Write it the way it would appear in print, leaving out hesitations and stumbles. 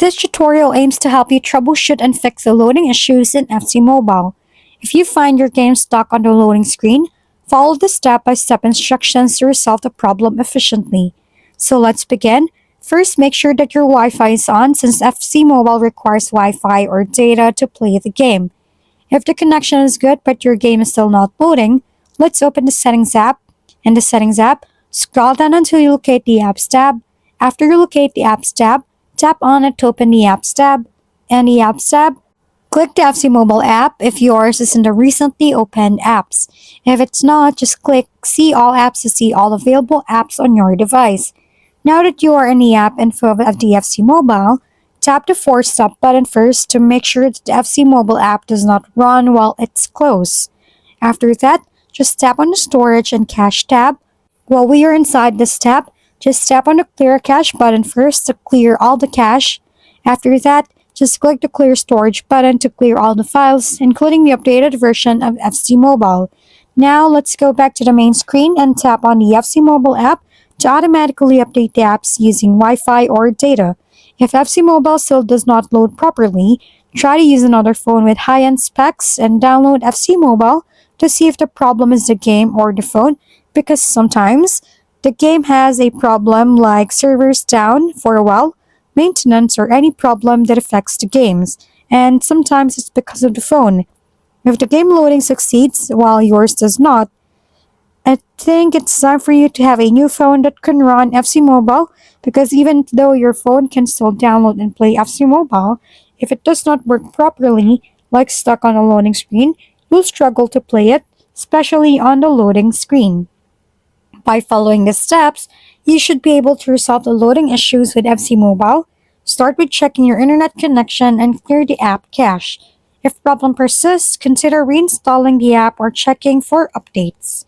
This tutorial aims to help you troubleshoot and fix the loading issues in FC Mobile. If you find your game stuck on the loading screen, follow the step-by-step instructions to resolve the problem efficiently. So let's begin. First, make sure that your Wi-Fi is on since FC Mobile requires Wi-Fi or data to play the game. If the connection is good but your game is still not loading, let's open the Settings app. In the Settings app, scroll down until you locate the Apps tab. After you locate the Apps tab, tap on it to open the Apps tab. In the Apps tab, click the FC Mobile app if yours is in the recently opened apps. If it's not, just click See All Apps to see all available apps on your device. Now that you are in the app info of the FC Mobile, tap the Force Stop button first to make sure that the FC Mobile app does not run while it's closed. After that, just tap on the Storage and Cache tab. While we are inside this tab, just tap on the Clear Cache button first to clear all the cache. After that, just click the Clear Storage button to clear all the files, including the updated version of FC Mobile. Now, let's go back to the main screen and tap on the FC Mobile app to automatically update the apps using Wi-Fi or data. If FC Mobile still does not load properly, try to use another phone with high-end specs and download FC Mobile to see if the problem is the game or the phone, because sometimes the game has a problem like servers down for a while, maintenance, or any problem that affects the games, and sometimes it's because of the phone. If the game loading succeeds while yours does not, I think it's time for you to have a new phone that can run FC Mobile, because even though your phone can still download and play FC Mobile, if it does not work properly, like stuck on a loading screen, you'll struggle to play it, especially on the loading screen. By following the steps, you should be able to resolve the loading issues with FC Mobile. Start with checking your internet connection and clear the app cache. If problem persists, consider reinstalling the app or checking for updates.